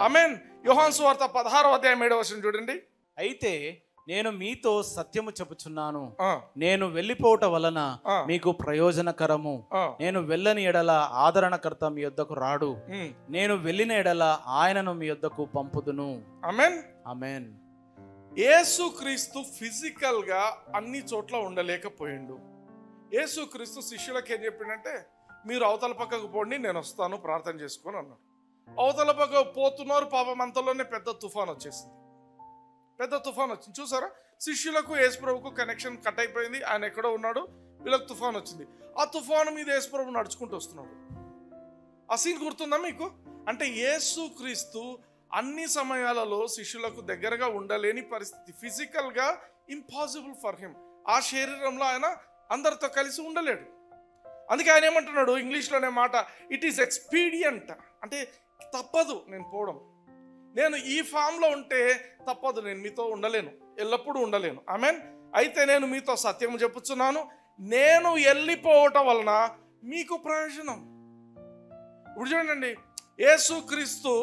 ఆమేన్. యోహాను సువార్త 16వ అధ్యాయం 7వ వచనం చూడండి. అయితే నేను మీతో సత్యము చెప్పుచున్నాను, ఆ, నేను వెళ్ళిపోవటం వలన మీకు ప్రయోజనకరము. నేను వెళ్ళని ఎడల ఆదరణకర్త మీ యొద్దకు రాడు, నేను వెళ్ళిన ఎడల ఆయనను మీ యొద్దకు పంపుదును. ఆమేన్. ఆమేన్. యేసుక్రీస్తు ఫిజికల్ గా అన్ని చోట్ల ఉండలేకపోయిండు. యేసుక్రీస్తు శిష్యులకు ఏం చెప్పిండంటే, మీరు అవతల పక్కకు పోండి, నేను వస్తాను, ప్రార్థన చేసుకొని అన్నాడు. అవతల పక్కకు పోతున్నారు. పాపం అంతలోనే పెద్ద తుఫాన్ వచ్చేసింది. పెద్ద తుఫాన్ వచ్చింది. చూసారా, శిష్యులకు యేసుప్రభుకు కనెక్షన్ కట్ అయిపోయింది. ఆయన ఎక్కడో ఉన్నాడు, వీళ్ళకి తుఫాన్ వచ్చింది. ఆ తుఫాను మీద యేసుప్రభు నడుచుకుంటూ వస్తున్నాడు. ఆ సీన్ గుర్తుందా మీకు? అంటే యేసుక్రీస్తు అన్ని సమయాలలో శిష్యులకు దగ్గరగా ఉండలేని పరిస్థితి. ఫిజికల్ గా ఇంపాసిబుల్ ఫర్ హిమ్. ఆ శరీరంలో ఆయన అందరితో కలిసి ఉండలేడు. అందుకే ఆయన ఏమంటున్నాడు ఇంగ్లీష్లోనే మాట, ఇట్ ఈస్ ఎక్స్పీడియంట్, అంటే తప్పదు నేను పోవడం. నేను ఈ ఫామ్లో ఉంటే తప్పదు, నేను మీతో ఉండలేను, ఎల్లప్పుడూ ఉండలేను. ఆమేన్. అయితే నేను మీతో సత్యం చెప్పుచున్నాను, నేను వెళ్ళిపోవటం వలన మీకు ప్రయోజనం. ఇప్పుడు చూడండి, యేసుక్రీస్తు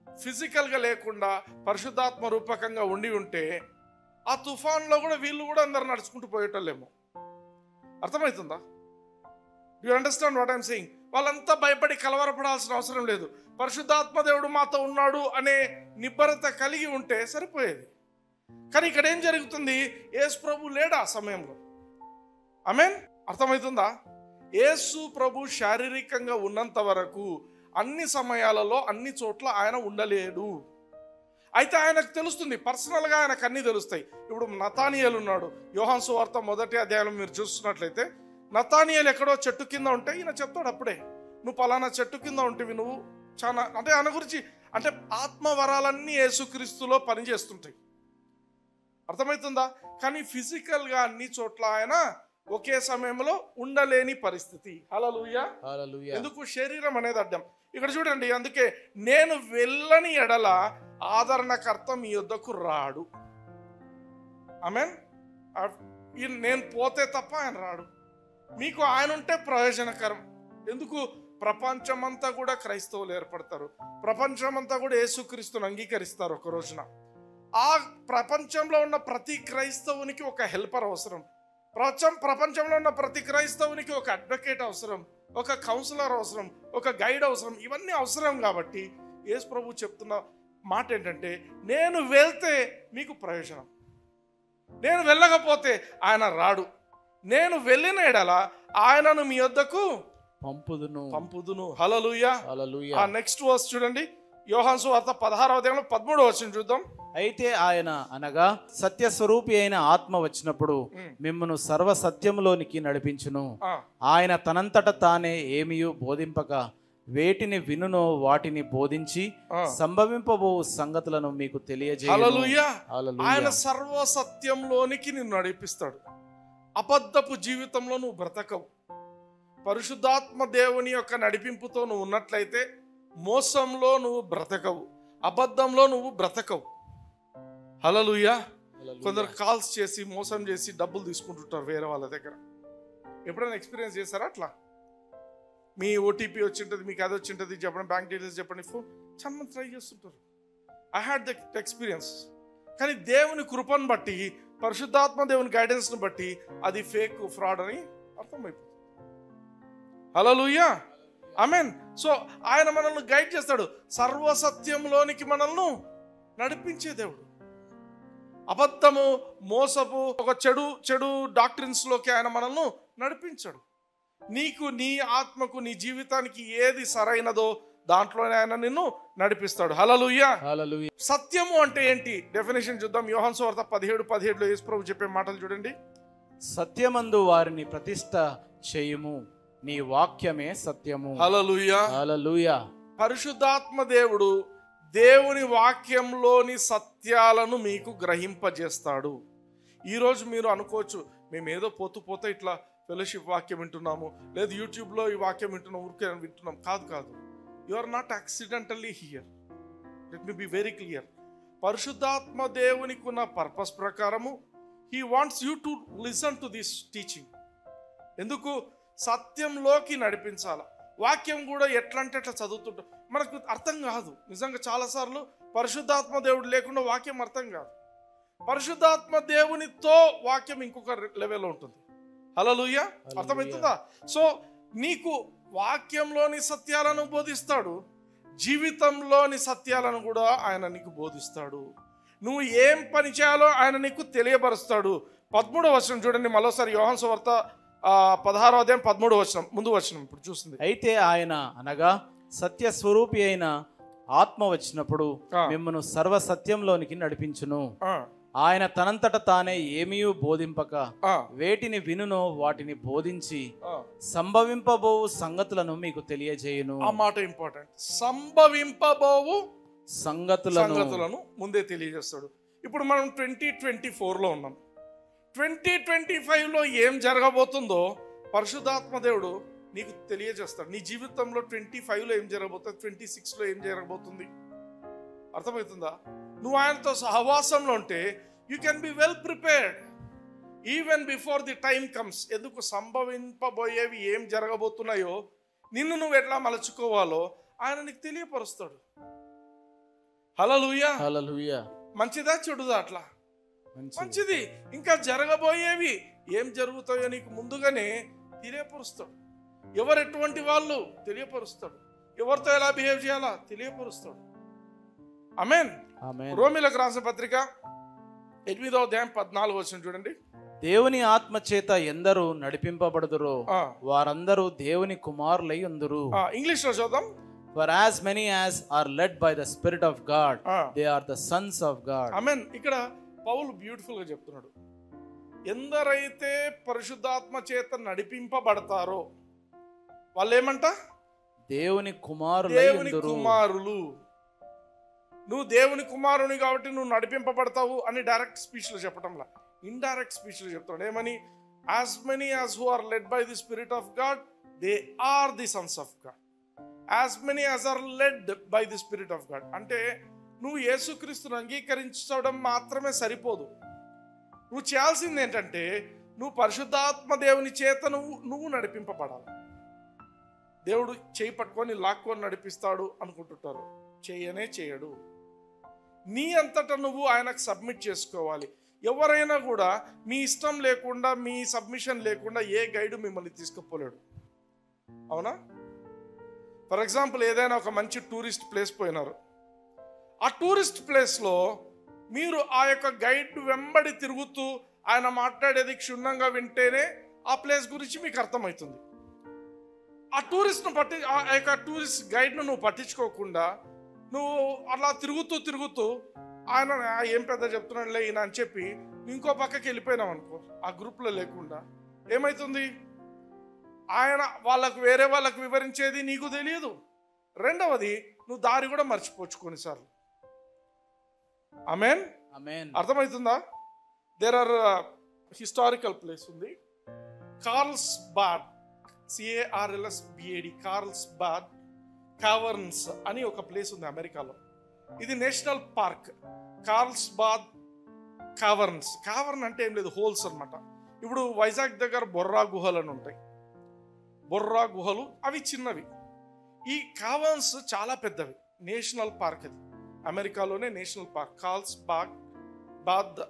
ఫిజికల్గా లేకుండా పరిశుద్ధాత్మ రూపకంగా ఉండి ఉంటే ఆ తుఫాన్లో కూడా వీళ్ళు కూడా అందరు నడుచుకుంటూ పోయేటోళ్ళేమో. అర్థమవుతుందా? You understand what I'm saying? వాళ్ళంతా భయపడి కలవరపడాల్సిన అవసరం లేదు. పరిశుద్ధాత్మ దేవుడు మాతో ఉన్నాడు అనే నిబ్బరత కలిగి ఉంటే సరిపోయేది. కానీ ఇక్కడ ఏం జరుగుతుంది? యేసు ప్రభు లేడు ఆ సమయంలో. ఆమేన్. అర్థమవుతుందా? యేసు ప్రభు శారీరకంగా ఉన్నంత వరకు అన్ని సమయాలలో అన్ని చోట్ల ఆయన ఉండలేడు. అయితే ఆయనకు తెలుస్తుంది, పర్సనల్గా ఆయనకు అన్నీ తెలుస్తాయి. ఇప్పుడు నతానియేలు ఉన్నాడు. యోహాను సువార్త 1వ అధ్యాయంలో మీరు చూస్తున్నట్లయితే, నతానియేలు ఎక్కడో చెట్టు కింద ఉంటే ఈయన చెప్తాడు అప్పుడే, నువ్వు పలానా చెట్టు కింద ఉంటేవి, నువ్వు చాలా, అంటే ఆయన గురించి, అంటే ఆత్మవరాలన్నీ యేసుక్రీస్తులో పనిచేస్తుంటాయి. అర్థమవుతుందా? కానీ ఫిజికల్గా అన్ని చోట్ల ఆయన ఒకే సమయంలో ఉండలేని పరిస్థితి. హల్లెలూయా. ఎందుకు? శరీరం అనేది అడ్డం. ఇక్కడ చూడండి, అందుకే నేను వెళ్ళని ఎడల ఆదరణకర్త మీ యొద్దకు రాడు. ఆమేన్. నేను పోతే తప్ప ఆయన రాడు. మీకు ఆయన ఉంటే ప్రయోజనకరం. ఎందుకు? ప్రపంచమంతా కూడా క్రైస్తవులు ఏర్పడతారు. ప్రపంచమంతా కూడా యేసుక్రీస్తుని అంగీకరిస్తారు ఒక రోజున. ఆ ప్రపంచంలో ఉన్న ప్రతి క్రైస్తవునికి ఒక హెల్పర్ అవసరం. ప్రపంచంలో ఉన్న ప్రతి క్రైస్తవునికి ఒక అడ్వకేట్ అవసరం, ఒక కౌన్సిలర్ అవసరం, ఒక గైడ్ అవసరం. ఇవన్నీ అవసరం. కాబట్టి యేసు ప్రభు చెప్తున్న మాట ఏంటంటే, నేను వెళ్తే మీకు ప్రయోజనం, నేను వెళ్ళకపోతే ఆయన రాడు, నేను వెళ్ళిన ఎడల ఆయనను మీ వద్దకు పంపుదును. హల్లెలూయా. ఆ నెక్స్ట్ వర్స్ చూడండి, యోహాను సువార్త 16వ అధ్యాయంలో 13వ వచనం చూద్దాం. అయితే ఆయన అనగా సత్యస్వరూపి అయిన ఆత్మ వచ్చినప్పుడు మిమ్మును సర్వ సత్యములోనికి నడిపించును. ఆయన తనంతట తానే ఏమియు బోధింపక వేటిని వినునో వాటిని బోధించి సంభవింపబో సంగతులను మీకు తెలియజేయును. హల్లెలూయా. ఆయన సర్వ సత్యంలోనికి నిన్ను నడిపిస్తాడు. అబద్ధపు జీవితంలో నువ్వు బ్రతకవు. పరిశుద్ధాత్మ దేవుని యొక్క నడిపింపుతో నువ్వు ఉన్నట్లయితే మోసంలో నువ్వు బ్రతకవు, అబద్ధంలో నువ్వు బ్రతకవు. హల్లెలూయా. కొందరు కాల్స్ చేసి మోసం చేసి డబ్బులు తీసుకుంటుంటారు వేరే వాళ్ళ దగ్గర. ఎప్పుడైనా ఎక్స్పీరియన్స్ చేస్తారా అట్లా? మీ ఓటీపీ వచ్చింటుంది, మీకు అది వచ్చింటుంది, చెప్పండి, బ్యాంక్ డీటెయిల్స్ చెప్పండి, ఫోన్ చమ్మని ట్రై చేస్తుంటారు. I had that experience. కానీ దేవుని కృపను బట్టి, పరిశుద్ధాత్మ దేవుని గైడెన్స్ను బట్టి అది ఫేక్, ఫ్రాడ్ అని అర్థమైపోతుంది. హల్లెలూయా. ఆమేన్. సో ఆయన మనల్ని గైడ్ చేస్తాడు, సర్వసత్యంలోనికి మనల్ని నడిపించే దేవుడు. అబద్ధము, మోసపు, ఒక చెడు డాక్ట్రిన్స్ లోకి ఆయన మనల్ని నడిపించాడు. నీకు, నీ ఆత్మకు, నీ జీవితానికి ఏది సరైనదో దాంట్లోనే ఆయన నిన్ను నడిపిస్తాడు. హల్లెలూయా. సత్యము అంటే ఏంటి? డెఫినేషన్ చూద్దాం. యోహాను సువార్త 17:17లో యేసు ప్రభు చెప్పే మాటలు చూడండి. సత్యమందు వారిని ప్రతిష్ఠ చేయుము, నీ వాక్యమే సత్యము. హల్లెలూయా. హల్లెలూయా. పరిశుద్ధాత్మ దేవుడు దేవుని వాక్యంలోని సత్యాలను మీకు గ్రహింపజేస్తాడు. ఈరోజు మీరు అనుకోవచ్చు, మేము ఏదో పోతే ఇట్లా ఫెలోషిప్ వాక్యం వింటున్నాము, లేదు యూట్యూబ్లో ఈ వాక్యం వింటున్నాం, ఊరికే వింటున్నాం. కాదు. You are not accidentally here. Let me be very clear. పరిశుద్ధాత్మ దేవునికి ఉన్న పర్పస్ ప్రకారము he wants you to listen to this teaching. ఎందుకు? సత్యంలోకి నడిపించాల. వాక్యం కూడా ఎట్లా అంటే అట్లా చదువుతుంటాం, మనకు అర్థం కాదు. నిజంగా చాలాసార్లు పరిశుద్ధాత్మ దేవుడు లేకుండా వాక్యం అర్థం కాదు. పరిశుద్ధాత్మ దేవునితో వాక్యం ఇంకొక లెవెల్లో ఉంటుంది. హల్లెలూయా, అర్థమవుతుందా? సో నీకు వాక్యంలోని సత్యాలను బోధిస్తాడు, జీవితంలోని సత్యాలను కూడా ఆయన నీకు బోధిస్తాడు. నువ్వు ఏం పని చేయాలో ఆయన నీకు తెలియపరుస్తాడు. 13వ వచనం చూడండి మరోసారి, యోహాను సువార్త 16వ అధ్యాయం 13వ వచనం, ముందు వచనం ఇప్పుడు చూస్తుంది. అయితే ఆయన అనగా సత్య స్వరూపి అయిన ఆత్మ వచ్చినప్పుడు మిమ్మను సర్వ సత్యంలోనికి నడిపించును. ఆయన తనంతట తానే ఏమీ బోధింపక వేటిని వినునో వాటిని బోధించి సంభవింపబోవు సంగతులను మీకు తెలియజేయును. ఆ మాట ఇంపార్టెంట్. సంభవింపబోవు సంగతులను ముందే తెలియజేస్తాడు. ఇప్పుడు మనం 2024లో ఉన్నాం. 2025లో ఏం జరగబోతుందో పరిశుద్ధాత్మ దేవుడు నీకు తెలియజేస్తాడు. నీ జీవితంలో 25లో ఏం జరగబోతుంది, 26లో ఏం జరగబోతుంది, అర్థమవుతుందా? నువ్వు ఆయనతో సహవాసంలో ఉంటే you can be well prepared even before the time comes. ఎందుకు? సంభవింపబోయేవి ఏం జరగబోతున్నాయో, నిన్ను నువ్వు ఎట్లా మలుచుకోవాలో ఆయన నీకు తెలియపరుస్తాడు. హల్లెలూయా, హల్లెలూయా. మంచిదా చెడుదా? అట్లా మంచిది. ఇంకా జరగబోయేవి ఏం జరుగుతాయో నీకు ముందుగానే తెలియపరుస్తాడు. ఎవరు ఎటువంటి వాళ్ళు తెలియపరుస్తాడు, ఎవరితో ఎలా బిహేవ్ చేయాలా తెలియపరుస్తాడు. ఆమేన్. రోమీలకు రాసిన పత్రిక 8వ అధ్యాయం 14వ వచనం చూడండి. దేవుని ఆత్మ చేత ఎందరూ నడిపింపబడుదురో వారందరూ దేవుని కుమారులై ఉందురు. ఇంగ్లీష్ లో చూద్దాం. For as many as are led by the Spirit of God, they are the sons of God. ఆమేన్. ఇక్కడ పౌలు బ్యూటిఫుల్ గా చెప్తున్నాడు, ఎందరైతే పరిశుద్ధాత్మ చేత నడిపింపబడతారో వాళ్ళు ఏమంట? దేవుని కుమారులు. దేవుని కుమారులు. నువ్వు దేవుని కుమారుని కాబట్టి నువ్వు నడిపింపబడతావు అని డైరెక్ట్ స్పీచ్ లో చెప్పడంలా, ఇండైరెక్ట్ స్పీచ్ లో చెప్తాడు. ఏమని? as many as who are led by the Spirit of God, they are the sons of God. as many as are led by the Spirit of God అంటే నువ్వు యేసుక్రీస్తును అంగీకరించడం మాత్రమే సరిపోదు. నువ్వు చేయాల్సింది ఏంటంటే నువ్వు పరిశుద్ధాత్మ దేవుని చేత నువ్వు నడిపింపబడాలి. దేవుడు చేయి పట్టుకొని లాక్కొని నడిపిస్తాడు అనుకుంటుంటారు, చేయడు. నీ అంతటా నువ్వు ఆయనకు సబ్మిట్ చేసుకోవాలి. ఎవరైనా కూడా మీ ఇష్టం లేకుండా, మీ సబ్మిషన్ లేకుండా ఏ గైడు మిమ్మల్ని తీసుకుపోలేడు. అవునా? ఫర్ ఎగ్జాంపుల్, ఏదైనా ఒక మంచి టూరిస్ట్ ప్లేస్ పోయినారు. ఆ టూరిస్ట్ ప్లేస్లో మీరు ఆ యొక్క గైడ్ వెంబడి తిరుగుతూ ఆయన మాట్లాడేది క్షుణ్ణంగా వింటేనే ఆ ప్లేస్ గురించి మీకు అర్థమవుతుంది. ఆ యొక్క టూరిస్ట్ గైడ్ను నువ్వు పట్టించుకోకుండా నువ్వు అలా తిరుగుతూ ఆయన ఏం పెద్ద చెప్తున్నాడులే ఈయన అని చెప్పి ఇంకో పక్కకి వెళ్ళిపోయినావు అనుకో, ఆ గ్రూప్లో లేకుండా ఏమవుతుంది? ఆయన వేరే వాళ్ళకు వివరించేది నీకు తెలియదు. రెండవది, నువ్వు దారి కూడా మర్చిపోవచ్చు కొన్నిసార్లు. ఆమేన్. అర్థమవుతుందా? దేర్ ఆర్ హిస్టారికల్ ప్లేస్ ఉంది, కార్ల్స్బాడ్, CARLSBAD, కార్ల్స్బాడ్ కావర్న్స్ అని ఒక ప్లేస్ ఉంది అమెరికాలో. ఇది నేషనల్ పార్క్. కార్ల్స్బాడ్ కావర్న్స్. కావర్న్ అంటే ఏం లేదు, హోల్స్ అనమాట. ఇప్పుడు వైజాగ్ దగ్గర బొర్రా గుహలు అని ఉంటాయి. బొర్రా గుహలు అవి చిన్నవి. ఈ కావర్న్స్ చాలా పెద్దవి. నేషనల్ పార్క్ అది, అమెరికాలోనే నేషనల్ పార్క్. కార్ల్స్బాడ్,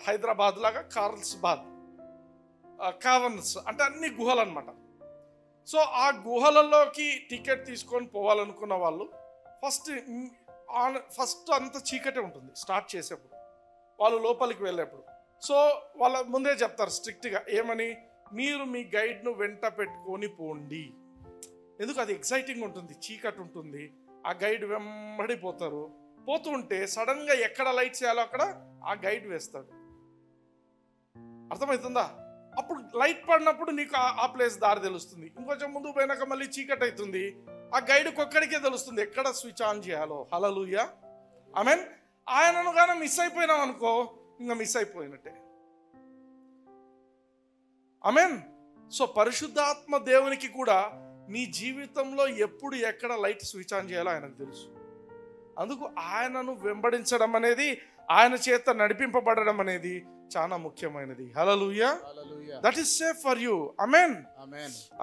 హైదరాబాద్ లాగా కార్ల్స్బాద్ కావర్న్స్ అంటే అన్ని గుహలు అనమాట. సో ఆ గుహలలోకి టికెట్ తీసుకొని పోవాలనుకున్న వాళ్ళు ఫస్ట్ అంత చీకటే ఉంటుంది స్టార్ట్ చేసేప్పుడు, వాళ్ళు లోపలికి వెళ్ళేప్పుడు. సో వాళ్ళ ముందే చెప్తారు స్ట్రిక్ట్గా ఏమని, మీరు మీ గైడ్ను వెంట పెట్టుకొని పోండి. ఎందుకు? అది ఎక్సైటింగ్ ఉంటుంది, చీకటి ఉంటుంది, ఆ గైడ్ వెంబడిపోతారు. పోతూ ఉంటే సడన్గా ఎక్కడ లైట్స్ వేయాలో అక్కడ ఆ గైడ్ వేస్తాడు. అర్థమవుతుందా? అప్పుడు లైట్ పడినప్పుడు నీకు ఆ ప్లేస్ దారి తెలుస్తుంది. ఇంకొంచెం ముందు పోయినాక మళ్ళీ చీకటి అవుతుంది, ఆ గైడ్కి ఒక్కడికే తెలుస్తుంది ఎక్కడ స్విచ్ ఆన్ చేయాలో. హల్లెలూయా, ఆమేన్. ఆయనను కానీ మిస్ అయిపోయినాం అనుకో, ఇంకా మిస్ అయిపోయినట్టే. ఆమేన్. సో పరిశుద్ధాత్మ దేవునికి కూడా నీ జీవితంలో ఎప్పుడు ఎక్కడ లైట్ స్విచ్ ఆన్ చేయాలో ఆయనకు తెలుసు. అందుకు ఆయనను వెంబడించడం అనేది, ఆయన చేత నడిపింపబడడం అనేది చాలా ముఖ్యమైనది. Hallelujah, that is safe for you. Amen,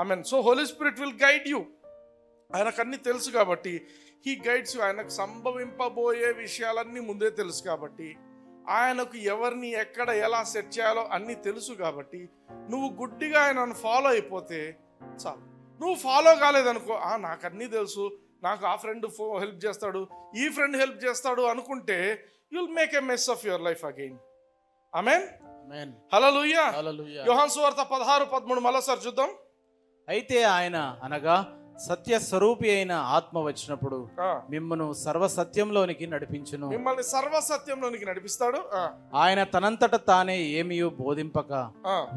amen. So holy spirit will guide you. ఆయనకు అన్నీ తెలుసు కాబట్టి హీ గైడ్స్. ఆయనకు సంభవింపబోయే విషయాలన్నీ ముందే తెలుసు కాబట్టి, ఆయనకు ఎవరిని ఎక్కడ ఎలా సెట్ చేయాలో అన్నీ తెలుసు కాబట్టి, నువ్వు గుడ్డిగా ఆయనను ఫాలో అయిపోతే చాలు. నువ్వు ఫాలో కాలేదనుకో, నాకు అన్నీ తెలుసు, నాకు ఆ ఫ్రెండ్ హెల్ప్ చేస్తాడు, ఈ ఫ్రెండ్ హెల్ప్ చేస్తాడు అనుకుంటే you'll make a mess of your life again. Amen. Hallelujah. Yohanu సువార్త 16:13 మరోసారి చూద్దాం. అయితే ఆయన అనగా సత్య స్వరూపి అయిన ఆత్మ వచ్చినప్పుడు మిమ్మల్ని సర్వసత్యంలోనికి నడిపించును. మిమ్మల్ని సర్వసత్యంలోనికి నడిపిస్తాడు. ఆయన తనంతట తానే ఏమియో బోధింపక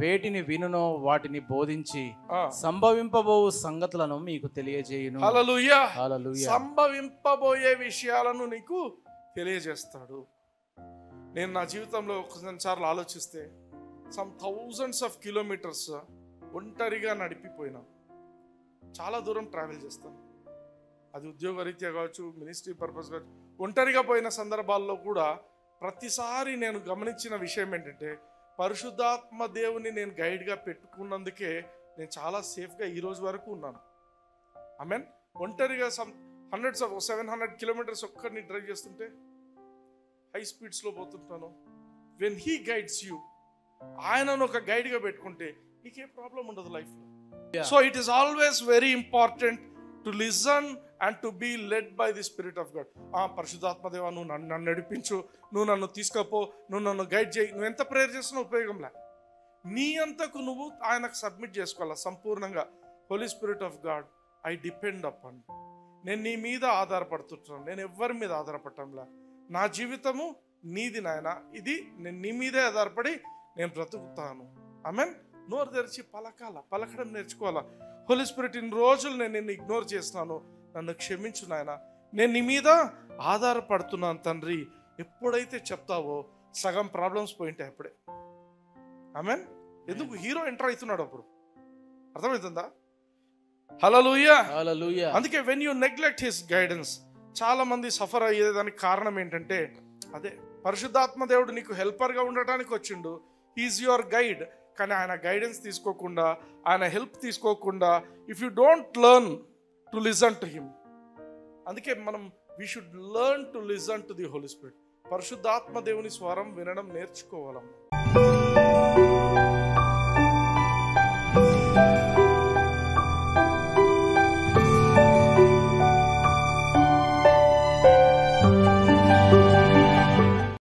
వేటిని వినునో వాటిని బోధించి సంభవింపబో సంగతులను మీకు తెలియజేయును. హల్లెలూయా. హల్లెలూయా. సంభవింపబోయే విషయాలను నీకు తెలియజేస్తాడు. నేను నా జీవితంలో కొన్నిసార్లు ఆలోచిస్తే సమ్ థౌజండ్స్ ఆఫ్ కిలోమీటర్స్ ఒంటరిగా నడిపిపోయినా, చాలా దూరం ట్రావెల్ చేస్తాను. అది ఉద్యోగరీత్యా కావచ్చు, మినిస్ట్రీ పర్పస్ కావచ్చు. ఒంటరిగా పోయిన సందర్భాల్లో కూడా ప్రతిసారి నేను గమనించిన విషయం ఏంటంటే, పరిశుద్ధాత్మ దేవుని నేను గైడ్గా పెట్టుకున్నందుకే నేను చాలా సేఫ్గా ఈ రోజు వరకు ఉన్నాను. ఆమేన్. ఒంటరిగా హండ్రెడ్స్ ఆఫ్ 700 కిలోమీటర్స్ ఒక్కరిని డ్రైవ్ చేస్తుంటే హై స్పీడ్స్లో పోతుంటాను. వెన్ హీ గైడ్స్ యూ, ఆయనను ఒక గైడ్గా పెట్టుకుంటే నీకే ప్రాబ్లం ఉండదు లైఫ్లో. So it is always very important to listen and to be led by the spirit of God. పరిశుద్ధాత్మదేవా, నువ్వు నన్ను నడిపించు, నువ్వు నన్ను తీసుకపో, నువ్వు నన్ను గైడ్ చేయి. నువ్వు ఎంత ప్రేయర్ చేస్తున్నా ఉపయోగంలే. నీ అంతకు నువ్వు ఆయనకు సబ్మిట్ చేసుకోవాలా సంపూర్ణంగా. Holy Spirit of God, I depend upon. నేను నీ మీద ఆధారపడుతుంటున్నాను, నేను ఎవరి మీద ఆధారపడటంలా. నా జీవితము నీది నాయన, ఇది నేను నీ మీదే ఆధారపడి నేను బ్రతుకుతాను. ఆమేన్. నోరు తెరిచి పలకడం నేర్చుకోవాలా. హోలీ స్పిరిట్, ఇన్ని రోజులు నేను నిన్ను ఇగ్నోర్ చేస్తున్నాను, నన్ను క్షమించు నాయన, నేను నీ మీద ఆధారపడుతున్నాను తండ్రి. ఎప్పుడైతే చెప్తావో సగం ప్రాబ్లమ్స్ పోయింటాయి అప్పుడే. ఆమేన్. ఎందుకు? హీరో ఎంటర్ అవుతున్నాడు అప్పుడు. అర్థమవుతుందా? హల్లెలూయా. హల్లెలూయా. అందుకే when you neglect his guidance, చాలా మంది సఫర్ అయ్యేదానికి కారణం ఏంటంటే అదే. పరిశుద్ధాత్మ దేవుడు నీకు హెల్పర్గా ఉండటానికి వచ్చిండు, హీఈస్ యువర్ గైడ్. కానీ ఆయన గైడెన్స్ తీసుకోకుండా, ఆయన హెల్ప్ తీసుకోకుండా, if you don't learn to listen to him. అందుకే we should learn to listen to the holy spirit. పరిశుద్ధాత్మ దేవుని స్వరం వినడం నేర్చుకోవాలమ్మా.